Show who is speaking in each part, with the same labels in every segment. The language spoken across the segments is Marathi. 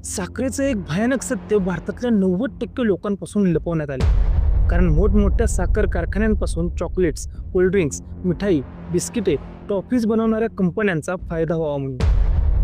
Speaker 1: साखरेचं एक भयानक सत्य भारतातल्या 90% लोकांपासून लपवण्यात आले. कारण मोठमोठ्या साखर कारखान्यांपासून चॉकलेट्स, कोल्ड्रिंक्स, मिठाई, बिस्किटे, टॉफीज बनवणाऱ्या कंपन्यांचा फायदा व्हावा म्हणून.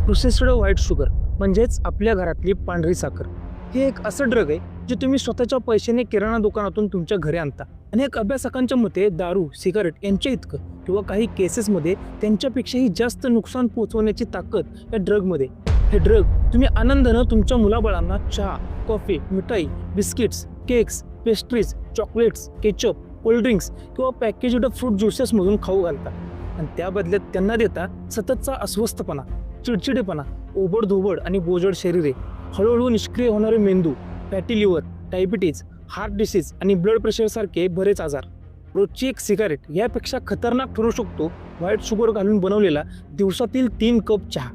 Speaker 1: प्रोसेस्ड व्हाईट शुगर म्हणजेच आपल्या घरातली पांढरी साखर हे एक असं ड्रग आहे जे तुम्ही स्वतःच्या पैशाने किराणा दुकानातून तुमच्या घरी आणता. अनेक अभ्यासकांच्या मते दारू, सिगारेट यांच्या इतकं किंवा काही केसेसमध्ये त्यांच्यापेक्षाही जास्त नुकसान पोहोचवण्याची ताकद या ड्रगमध्ये. हे ड्रग तुम्ही आनंदानं तुमच्या मुलाबाळांना चहा, कॉफी, मिठाई, biscuits, cakes, pastries, chocolates, ketchup, cold drinks किंवा पॅकेज्ड फ्रूट ज्युसेसमधून खाऊ घालता आणि त्या बदल्यात त्यांना देता सततचा अस्वस्थपणा, चिडचिडेपणा, ओबडधोबड आणि बोजड शरीरे, हळूहळू निष्क्रिय होणारे मेंदू, fatty liver, diabetes, heart disease आणि ब्लड प्रेशरसारखे बरेच आजार. रोजची एक सिगारेट यापेक्षा खतरनाक ठरू शकतो व्हाईट शुगर घालून बनवलेला दिवसातील 3 कप चहा.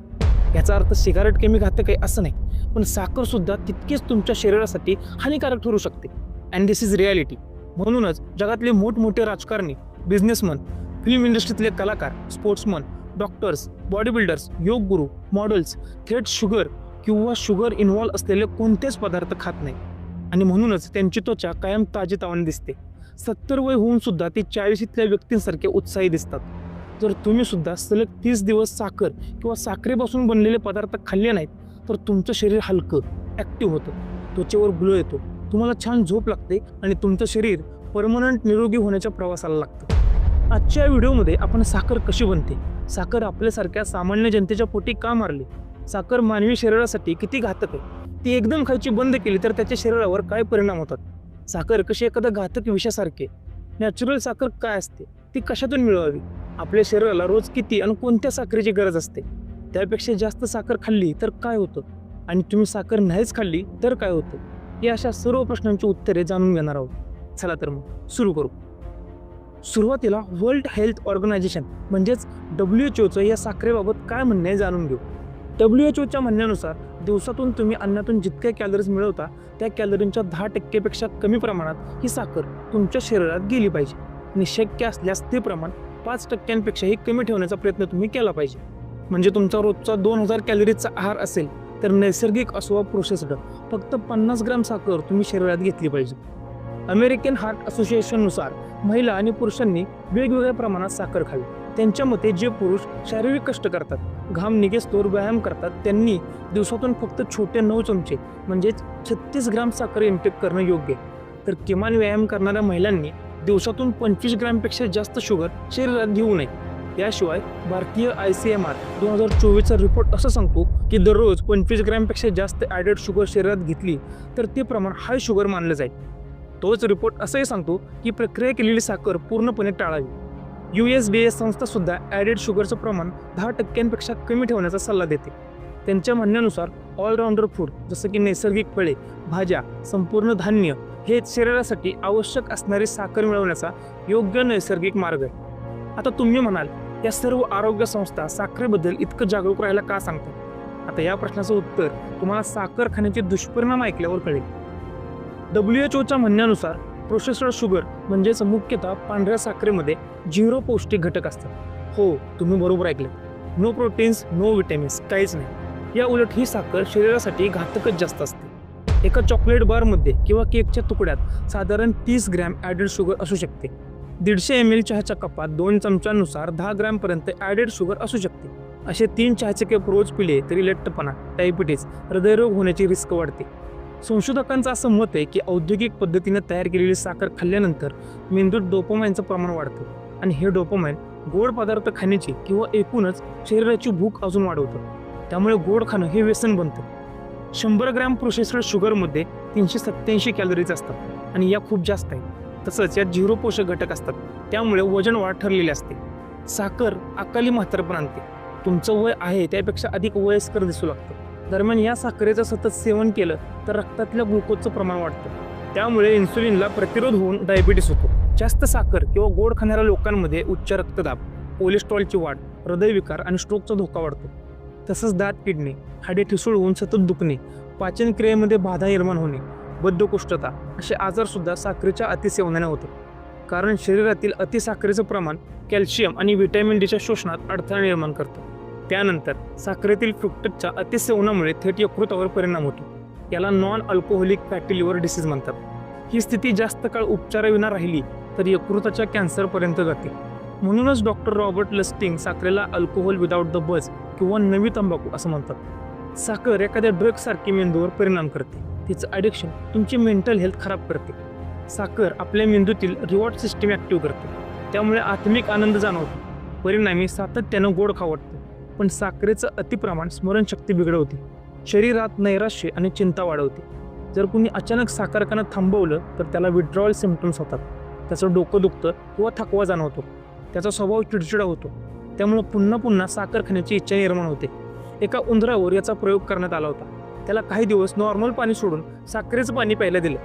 Speaker 1: याचा अर्थ सिगारेट कमी घातक आहे असं नाही, पण साखर सुद्धा तितकेच तुमच्या शरीरासाठी हानिकारक ठरू शकते. And this is reality. म्हणूनच जगातले मोठमोठे राजकारणी, बिझनेसमन, फिल्म इंडस्ट्रीतले कलाकार, sportsman, doctors, body builders, yoga guru, models थेट शुगर किंवा शुगर इन्व्हॉल्व असलेले कोणतेच पदार्थ खात नाही आणि म्हणूनच त्यांची त्वचा कायम ताजीतवानी दिसते. 70 वय होऊन सुद्धा ते 40ल्या व्यक्तींसारखे उत्साही दिसतात. जर तुम्ही सुद्धा सलग 30 दिवस साखर किंवा साखरेपासून बनलेले पदार्थ खाल्ले नाहीत तर तुमचं शरीर हलकं, ॲक्टिव्ह होतं, त्वचेवर ग्लो येतो, तुम्हाला छान झोप लागते आणि तुमचं शरीर परमनंट निरोगी होण्याच्या प्रवासाला लागतं. आजच्या व्हिडिओमध्ये आपण साखर कशी बनते, साखर आपल्यासारख्या सामान्य जनतेच्या पोटी का मारली, साखर मानवी शरीरासाठी किती घातक आहे, ती एकदम खायची बंद केली तर त्याच्या शरीरावर काय परिणाम होतात, साखर कशी एखाद्या घातक विषासारखी, नॅचरल साखर काय असते, ती कशातून मिळवावी, आपल्या शरीराला रोज किती आणि कोणत्या साखरेची गरज असते, त्यापेक्षा जास्त साखर खाल्ली तर काय होतं आणि तुम्ही साखर नाहीच खाल्ली तर काय होतं, या अशा सर्व प्रश्नांची उत्तरे जाणून घेणार आहोत. चला तर मग सुरू करू. सुरुवातीला वर्ल्ड हेल्थ ऑर्गनायझेशन म्हणजेच WHO या साखरेबाबत काय म्हणणे आहे जाणून घेऊ. WHO म्हणण्यानुसार दिवसातून तुम्ही अन्नातून जितक्या कॅलरीज मिळवता त्या कॅलरींच्या 10% कमी प्रमाणात ही साखर तुमच्या शरीरात गेली पाहिजे आणि शक्य असल्यास ते प्रमाण 5%पेक्षाही कमी ठेवण्याचा प्रयत्न तुम्ही केला पाहिजे. म्हणजे तुमचा रोजचा 2000 कॅलरीजचा आहार असेल तर नैसर्गिक असो वा प्रोसेस्ड फक्त 50 ग्रॅम साखर तुम्ही शरीरात घेतली पाहिजे. अमेरिकन हार्ट असोसिएशननुसार महिला आणि पुरुषांनी वेगवेगळ्या प्रमाणात साखर खावी. त्यांच्या मते जे पुरुष शारीरिक कष्ट करतात, घाम निघेस्तोवर व्यायाम करतात, त्यांनी दिवसातून फक्त छोटे 9 चमचे म्हणजेच 36 ग्रॅम साखर इंटेक करणं योग्य आहे. तर किमान व्यायाम करणाऱ्या महिलांनी दिवसातून 25 ग्रॅमपेक्षा जास्त शुगर शरीरात घेऊ नये. याशिवाय भारतीय ICMR 2024चा रिपोर्ट असं सांगतो की दररोज 25 ग्रॅमपेक्षा जास्त ॲडेड शुगर शरीरात घेतली तर ते प्रमाण हाय शुगर मानलं जाईल. तोच रिपोर्ट असंही सांगतो की प्रक्रिया केलेली साखर पूर्णपणे टाळावी. USDA संस्था सुद्धा ॲडेड शुगरचं प्रमाण 10%पेक्षा कमी ठेवण्याचा सल्ला देते. त्यांच्या म्हणण्यानुसार ऑलराऊंडर फूड जसं की नैसर्गिक फळे, भाज्या, संपूर्ण धान्य हे शरीरासाठी आवश्यक असणारी साखर मिळवण्याचा योग्य नैसर्गिक मार्ग आहे. आता तुम्ही म्हणाल, या सर्व आरोग्य संस्था साखरेबद्दल इतकं जागरूक राहायला का सांगतात? आता या प्रश्नाचं उत्तर तुम्हाला साखर खाण्याचे दुष्परिणाम ऐकल्यावर कळेल. WHO म्हणण्यानुसार प्रोसेस्ड शुगर म्हणजेच मुख्यतः पांढऱ्या साखरेमध्ये 0 पौष्टिक घटक असतात. हो, तुम्ही बरोबर ऐकलं. नो प्रोटीन्स, नो विटॅमिन्स, काहीच नाही. या उलट ही साखर शरीरासाठी घातकच जास्त असते. एका चॉकलेट बारमध्ये किंवा केकच्या तुकड्यात साधारण 30 ग्रॅम ॲडेड शुगर असू शकते. 150 ml चहाच्या कपात 2 चमच्यांनुसार 10 ग्रॅमपर्यंत ॲडेड शुगर असू शकते. असे 3 चहाचे कप रोज पिले तरी लठ्ठपणा, डायबिटीज, हृदयरोग होण्याची रिस्क वाढते. संशोधकांचं असं मत आहे की औद्योगिक पद्धतीने तयार केलेली साखर खाल्ल्यानंतर मेंदूत डोपामाइनचं प्रमाण वाढतं आणि हे डोपामाइन गोड पदार्थ खाण्याची किंवा एकूणच शरीराची भूक अजून वाढवतं. त्यामुळे गोड खाणं हे व्यसन बनतं. 100 ग्रॅम प्रोसेस्ड शुगरमध्ये 387 कॅलरीज असतात आणि या खूप जास्त आहेत. तसंच यात 0 पोषक घटक असतात, त्यामुळे वजन वाढ ठरलेली असते. साखर अकाली म्हातारपण आणते. तुमचं वय आहे त्यापेक्षा अधिक वयस्कर दिसू लागतं. दरम्यान या साखरेचं सतत सेवन केलं तर रक्तातल्या ग्लुकोजचं प्रमाण वाढतं, त्यामुळे इन्सुलिनला प्रतिरोध होऊन डायबिटीस होतो. जास्त साखर किंवा गोड खाणाऱ्या लोकांमध्ये उच्च रक्तदाब, कोलेस्ट्रॉलची वाढ, हृदयविकार आणि स्ट्रोकचा धोका वाढतो. तसंच दात किडणे, हाडे ठिसूळ होऊन सतत दुखणे, पाचन क्रियेमध्ये बाधा निर्माण होणे, बद्धकोष्ठता असे आजारसुद्धा साखरेच्या अतिसेवनाने होतात. कारण शरीरातील अतिसाखरेचं प्रमाण कॅल्शियम आणि व्हिटॅमिन डीच्या शोषणात अडथळा निर्माण करतं. त्यानंतर साखरेतील फ्रुक्टोजच्या अतिसेवनामुळे थेट यकृतावर परिणाम होतो. याला non alcoholic fatty liver disease म्हणतात. ही स्थिती जास्त काळ उपचाराविना राहिली तर यकृताच्या कॅन्सरपर्यंत जाते. म्हणूनच डॉक्टर रॉबर्ट लस्टिंग साखरेला अल्कोहोल विदाउट द बज किंवा नवी तंबाखू असं म्हणतात. साखर एखाद्या ड्रगसारखी मेंदूवर परिणाम करते. तिचं ॲडिक्शन तुमची मेंटल हेल्थ खराब करते. साखर आपल्या मेंदूतील रिवॉर्ड सिस्टीम ॲक्टिव्ह करते, त्यामुळे आत्मिक आनंद जाणवतो. परिणामी सातत्यानं गोड खावं वाटतं. पण साखरेचं अतिप्रमाण स्मरणशक्ती बिघडवते, शरीरात नैराश्य आणि चिंता वाढवते. जर कुणी अचानक साखर खाणं थांबवलं तर त्याला विड्रॉवल सिम्पटम्स होतात. त्याचं डोकं दुखतं किंवा थकवा जाणवतो. त्याचा स्वभाव चिडचिडा होतो. त्यामुळं पुन्हा पुन्हा साखर खाण्याची इच्छा निर्माण होते. एका उंदरावर याचा प्रयोग करण्यात आला होता. त्याला काही दिवस नॉर्मल पाणी सोडून साखरेचं पाणी प्यायला दिलं.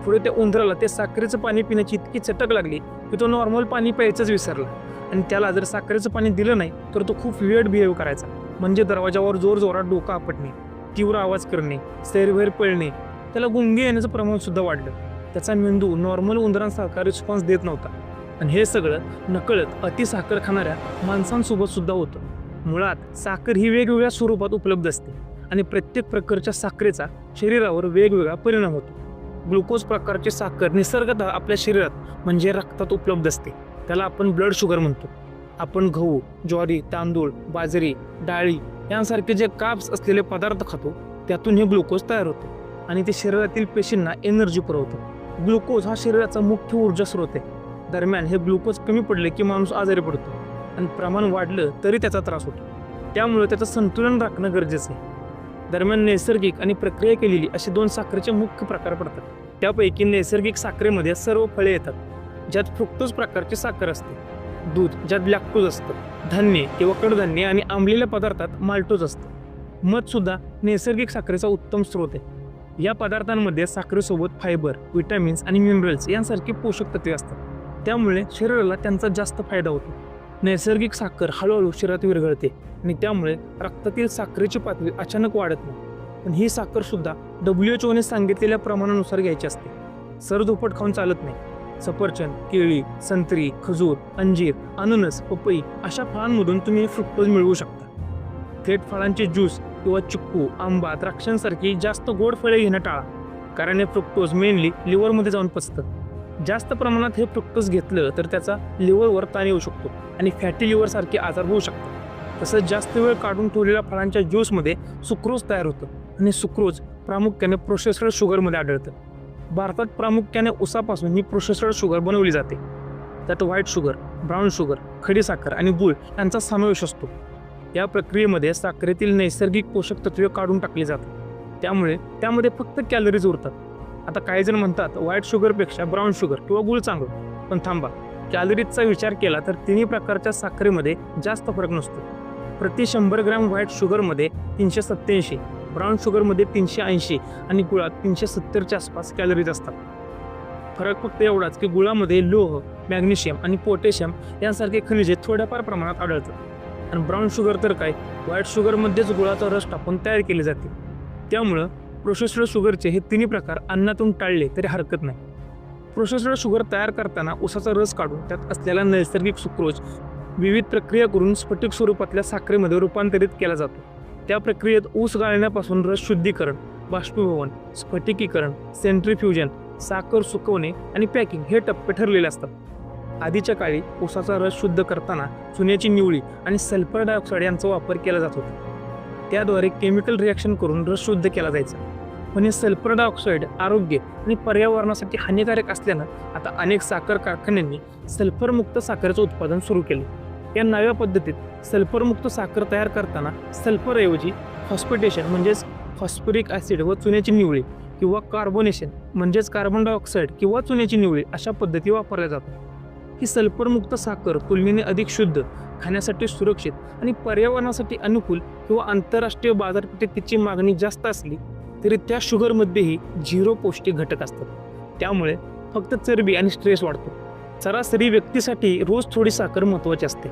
Speaker 1: पुढे त्या उंदराला ते साखरेचं पाणी पिण्याची इतकी चटक लागली की तो नॉर्मल पाणी प्यायचंच विसरला. आणि त्याला जर साखरेचं पाणी दिलं नाही तर तो खूप वेळ बिहेव करायचा. म्हणजे दरवाजावर जोरजोरात डोकं आपटणे, तीव्र आवाज करणे, सैरभैर पळणे. त्याला गुंगी येण्याचं प्रमाण सुद्धा वाढलं. त्याचा मेंदू नॉर्मल उंदरांसारखा रिस्पॉन्स देत नव्हता. आणि हे सगळं नकळत अतिसाखर खाणाऱ्या माणसांसोबत सुद्धा होतं. मुळात साखर ही वेगवेगळ्या स्वरूपात उपलब्ध असते आणि प्रत्येक प्रकारच्या साखरेचा शरीरावर वेगवेगळा परिणाम होतो. ग्लुकोज प्रकारची साखर निसर्गतः आपल्या शरीरात म्हणजे रक्तात उपलब्ध असते. त्याला आपण ब्लड शुगर म्हणतो. आपण गहू, ज्वारी, तांदूळ, बाजरी, डाळी यांसारखे जे कार्ब्स असलेले पदार्थ खातो त्यातून हे ग्लुकोज तयार होतो आणि ते शरीरातील पेशींना एनर्जी पुरवतं. ग्लुकोज हा शरीराचा मुख्य ऊर्जा स्रोत आहे. दरम्यान हे ग्लुकोज कमी पडले की माणूस आजारी पडतो आणि प्रमाण वाढलं तरी त्याचा त्रास होतो. त्यामुळे त्याचं संतुलन राखणं गरजेचं आहे. दरम्यान नैसर्गिक आणि प्रक्रिया केलेली असे 2 साखरेचे मुख्य प्रकार पडतात. त्यापैकी नैसर्गिक साखरेमध्ये सर्व फळे येतात, ज्यात फ्रुक्टोज प्रकारची साखर असते. दूध, ज्यात लॅक्टोज असतं. धान्य किंवा कडधान्य आणि आंबलेल्या पदार्थात माल्टोज असतं. मध सुद्धा नैसर्गिक साखरेचा उत्तम स्रोत आहे. या पदार्थांमध्ये साखरेसोबत फायबर, विटॅमिन्स आणि मिनरल्स यांसारखी पोषक तत्वे असतात. त्यामुळे शरीराला त्यांचा जास्त फायदा होतो. नैसर्गिक साखर हळूहळू शरीरात विरघळते आणि त्यामुळे रक्तातील साखरेची पातळी अचानक वाढत नाही. पण ही साखर सुद्धा WHO ने सांगितलेल्या प्रमाणानुसार घ्यायची असते. सरधोपट खाऊन चालत नाही. सफरचंद, केळी, संत्री, खजूर, अंजीर, अननस, पपई अशा फळांमधून तुम्ही फ्रुक्टोज मिळवू शकता. थेट फळांचे ज्यूस किंवा चिक्कू, आंबा, द्राक्षांसारखी जास्त गोड फळे घेणं टाळा, कारण हे फ्रुक्टोज मेनली लिव्हरमध्ये जाऊन पचतं. जास्त प्रमाणात हे फ्रुक्टोज घेतलं तर त्याचा लिव्हरवर ताण येऊ शकतो आणि फॅटी लिव्हरसारखे आजार होऊ शकतात. तसंच जास्त वेळ काढून ठेवलेल्या फळांच्या ज्यूसमध्ये सुक्रोज तयार होतं आणि सुक्रोज प्रामुख्याने प्रोसेस्ड शुगरमध्ये आढळतं. भारतात प्रामुख्याने ऊसापासून ही प्रोसेस्ड शुगर बनवली जाते. त्यात व्हाईट शुगर, ब्राऊन शुगर, खडीसाखर आणि गूळ यांचा समावेश असतो. या प्रक्रियेमध्ये साखरेतील नैसर्गिक पोषक तत्वे काढून टाकली जातात. त्यामुळे त्यामध्ये फक्त कॅलरीज उरतात. आता काही जण म्हणतात व्हाईट शुगरपेक्षा ब्राऊन शुगर किंवा गूळ चांगलं. पण थांबा, कॅलरीजचा विचार केला तर तिन्ही प्रकारच्या साखरेमध्ये जास्त फरक नसतो. प्रति 100 ग्रॅम व्हाईट शुगरमध्ये 387, ब्राऊन शुगरमध्ये 380 आणि गुळात 370च्या आसपास कॅलरीज असतात. फरक फक्त एवढाच की गुळामध्ये लोह, मॅग्नेशियम आणि पोटॅशियम यांसारखे खनिजे थोड्याफार प्रमाणात आढळतात. आणि ब्राऊन शुगर तर काय, व्हाईट शुगरमध्येच गुळाचा रस टाकून तयार केली जाते. त्यामुळं प्रोसेस्ड शुगरचे हे तिन्ही प्रकार अन्नातून टाळले तरी हरकत नाही. प्रोसेस्ड शुगर तयार करताना ऊसाचा रस काढून त्यात असलेला नैसर्गिक सुक्रोज विविध प्रक्रिया करून स्फटिक स्वरूपातल्या साखरेमध्ये रूपांतरित केला जातो. त्या प्रक्रियेत ऊस गाळण्यापासून रस शुद्धीकरण, बाष्पीभवन, स्फटिकीकरण, सेंट्रीफ्युजन, साखर सुकवणे आणि पॅकिंग हे टप्पे ठरलेले असतात. आधीच्या काळी ऊसाचा रस शुद्ध करताना चुन्याची निवळी आणि सल्फर डायऑक्साईड यांचा वापर केला जात होता. त्याद्वारे केमिकल रिॲक्शन करून रस शुद्ध केला जायचा. पण हे सल्फर डायऑक्साईड आरोग्य आणि पर्यावरणासाठी हानिकारक असल्यानं आता अनेक साखर कारखान्यांनी सल्फरमुक्त साखरेचं उत्पादन सुरू केले. या नव्या पद्धतीत सल्फरमुक्त साखर तयार करताना सल्फरऐवजी फॉस्फेटेशन म्हणजेच फॉस्फरिक ॲसिड व चुन्याची निवळी किंवा कार्बोनेशन म्हणजेच कार्बन डायऑक्साईड किंवा चुन्याची निवळी अशा पद्धती वापरल्या जातात. ही सल्फरमुक्त साखर तुलनेने अधिक शुद्ध, खाण्यासाठी सुरक्षित आणि पर्यावरणासाठी अनुकूल किंवा आंतरराष्ट्रीय बाजारपेठेत तिची मागणी जास्त असली तरी त्या शुगरमध्येही 0 पौष्टिक घटक असतात. त्यामुळे फक्त चरबी आणि स्ट्रेस वाढतो. सरासरी व्यक्तीसाठी रोज थोडी साखर महत्त्वाची असते,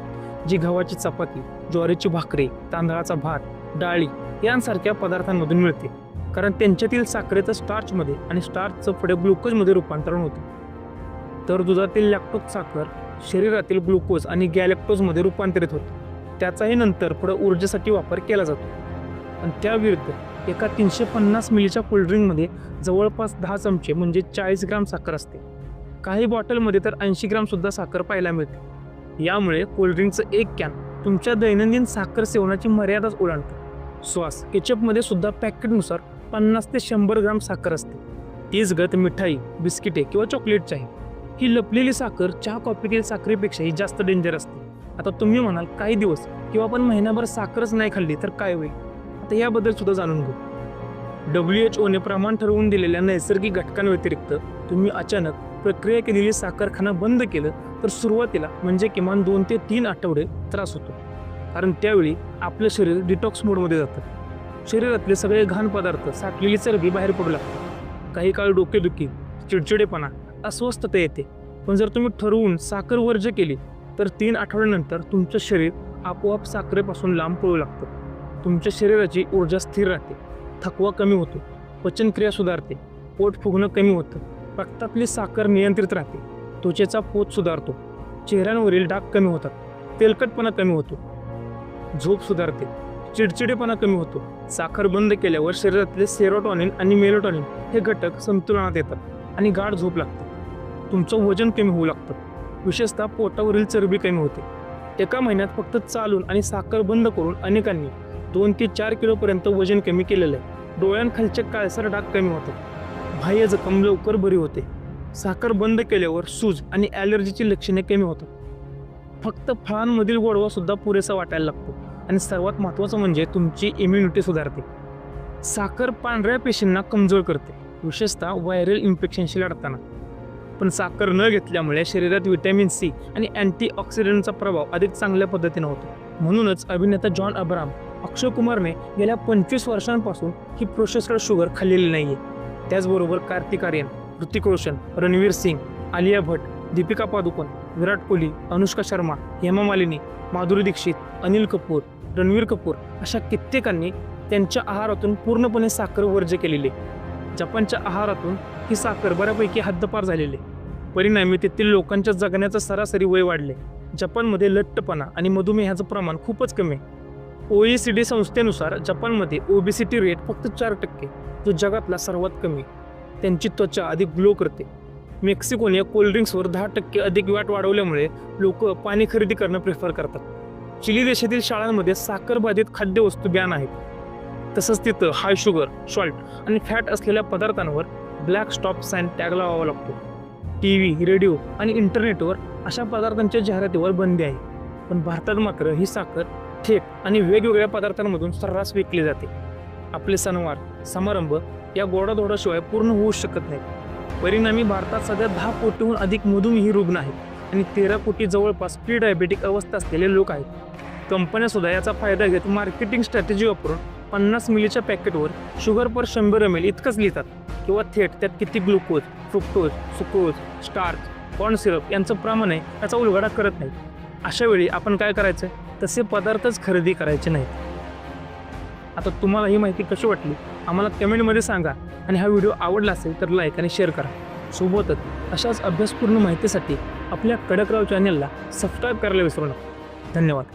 Speaker 1: जी गव्हाची चपाती, ज्वारीची भाकरी, तांदळाचा भात, डाळी यांसारख्या पदार्थांमधून मिळते, कारण त्यांच्यातील साखरेचं स्टार्चमध्ये आणि स्टार्चचं पुढे ग्लुकोजमध्ये रूपांतरण होतं. तर दुधातील लॅक्टोज साखर शरीरातील ग्लुकोज आणि गॅलेक्टोजमध्ये रूपांतरित होते. त्याचाही नंतर पुढे ऊर्जेसाठी वापर केला जातो. आणि त्याविरुद्ध एका 350 मिलीच्या कोल्ड्रिंकमध्ये जवळपास 10 चमचे म्हणजे 40 ग्राम साखर असते. काही बॉटलमध्ये तर 80 ग्रामसुद्धा साखर पाहायला मिळते. यामुळे कोल्ड्रिंकचं एक कॅन तुमच्या दैनंदिन साखर सेवनाची मर्यादाच ओलांडतं. सॉस केचपमध्ये सुद्धा पॅकेटनुसार 50 ते 100 ग्राम साखर असते. तीच गत मिठाई, बिस्किटे किंवा चॉकलेटची आहे. ही लपलेली साखर चहा कॉफीतील साखरेपेक्षाही जास्त डेंजर असते. आता तुम्ही म्हणाल काही दिवस किंवा आपण महिनाभर साखरच नाही खाल्ली तर काय होईल? आता याबद्दल सुद्धा जाणून घेऊ. WHOने प्रमाण ठरवून दिलेल्या नैसर्गिक घटकांव्यतिरिक्त तुम्ही अचानक प्रक्रिया केलेली साखर खाणं बंद केलं तर सुरुवातीला म्हणजे किमान 2 ते 3 आठवडे त्रास होतो. कारण त्यावेळी आपलं शरीर डिटॉक्स मोडमध्ये जातं. शरीरातले सगळे घाण पदार्थ, साठलेली चरबी बाहेर पडू लागते. काही काळ डोकेदुखी, चिडचिडेपणा, अस्वस्थता येते. पण जर तुम्ही ठरवून साखर वर्ज्य केली तर 3 आठवड्यानंतर तुमचं शरीर आपोआप साखरेपासून लांब पळू लागतं. तुमच्या शरीराची ऊर्जा स्थिर राहते, थकवा कमी होतो, पचनक्रिया सुधारते, पोट फुगणं कमी होतं, रक्तातली साखर नियंत्रित राहते, त्वचेचा पोत सुधारतो, चेहऱ्यांवरील डाग कमी होतात, तेलकटपणा कमी होतो, झोप सुधारते, चिडचिडेपणा कमी होतो. साखर बंद केल्यावर शरीरातले सेरोटॉनिन आणि मेलाटॉनिन हे घटक संतुलनात येतात आणि गाढ झोप लागते. तुमचं वजन कमी होऊ लागतं, विशेषतः पोटावरील चरबी कमी होते. एका महिन्यात फक्त चालून आणि साखर बंद करून अनेकांनी 2 ते 4 किलोपर्यंत वजन कमी केलेलं आहे. डोळ्यांखालचे काळसर डाग कमी होतात, बाह्य जखम लवकर बरी होते. साखर बंद केल्यावर सूज आणि ॲलर्जीची लक्षणे कमी होतात. फक्त फळांमधील गोडवा सुद्धा पुरेसा वाटायला लागतो आणि सर्वात महत्त्वाचं म्हणजे तुमची इम्युनिटी सुधारते. साखर पांढऱ्या पेशींना कमजोर करते, विशेषतः व्हायरल इन्फेक्शनशी लढताना. पण साखर न घेतल्यामुळे शरीरात व्हिटॅमिन सी आणि अँटीऑक्सिडंटचा प्रभाव अधिक चांगल्या पद्धतीने होतो. म्हणूनच अभिनेता जॉन अब्राहम, अक्षय कुमारने गेल्या 25 वर्षांपासून ही प्रोसेस्ड शुगर खाल्लेली नाहीये. त्याचबरोबर कार्तिक आर्यन, ऋतिक रोशन, रणवीर सिंग, आलिया भट्ट, दीपिका पादुकोण, विराट कोहली, अनुष्का शर्मा, हेमा मालिनी, माधुरी दीक्षित, अनिल कपूर, रणवीर कपूर अशा कित्येकांनी त्यांच्या आहारातून पूर्णपणे साखर वर्ज्य केलेली. जपानच्या आहारातून ही साखर बऱ्यापैकी हद्दपार झालेली. परिणामी तेथील लोकांच्या जगण्याचं सरासरी वय वाढले. जपानमध्ये लठ्ठपणा आणि मधुमेहाचं प्रमाण खूपच कमी आहे. OECD संस्थेनुसार जपानमध्ये ओबेसिटी रेट फक्त 4%, जो जगातला सर्वात कमी. त्यांची त्वचा अधिक ग्लो करते. मेक्सिकोने कोल्ड्रिंक्सवर 10% अधिक वॅट वाढवल्यामुळे लोक पाणी खरेदी करणं प्रेफर करतात. चिली देशातील शाळांमध्ये साखरबाधित खाद्यवस्तू बॅन आहेत. तसंच तिथं हाय शुगर, सॉल्ट आणि फॅट असलेल्या पदार्थांवर ब्लॅक स्टॉप साइन टॅग लावावा लागतो. TV, रेडिओ आणि इंटरनेटवर अशा पदार्थांच्या जाहिरातीवर बंदी आहे. पण भारतात मात्र ही साखर थेट आणि वेगवेगळ्या पदार्थांमधून सर्रास विकली जाते. आपले सणवार, समारंभ या गोडाधोडाशिवाय पूर्ण होऊ शकत नाहीत. परिणामी भारतात सध्या 10 कोटीहून अधिक मधुमेही रुग्ण आहेत आणि 13 कोटी जवळपास प्री डायबेटिक अवस्था असलेले लोक आहेत. कंपन्या सुद्धा याचा फायदा घेत मार्केटिंग स्ट्रॅटेजी वापरून 50 मिलीच्या पॅकेटवर शुगर पर 100 ml इतकंच लिहितात किंवा थेट त्यात किती glucose, fructose, sucrose, starch, corn syrup यांचं प्रमाण आहे याचा उलगडा करत नाही. अशा वेळी आपण काय करायचं? तसे पदार्थच खरेदी करायचे नाहीत. आता तुम्हाला ही माहिती कशी वाटली आम्हाला कमेंटमध्ये सांगा आणि हा व्हिडिओ आवडला असेल तर लाईक आणि शेअर करा. सोबतच अशाच अभ्यासपूर्ण माहितीसाठी आपल्या कडकराव चॅनलला सबस्क्राईब करायला विसरू नका. धन्यवाद.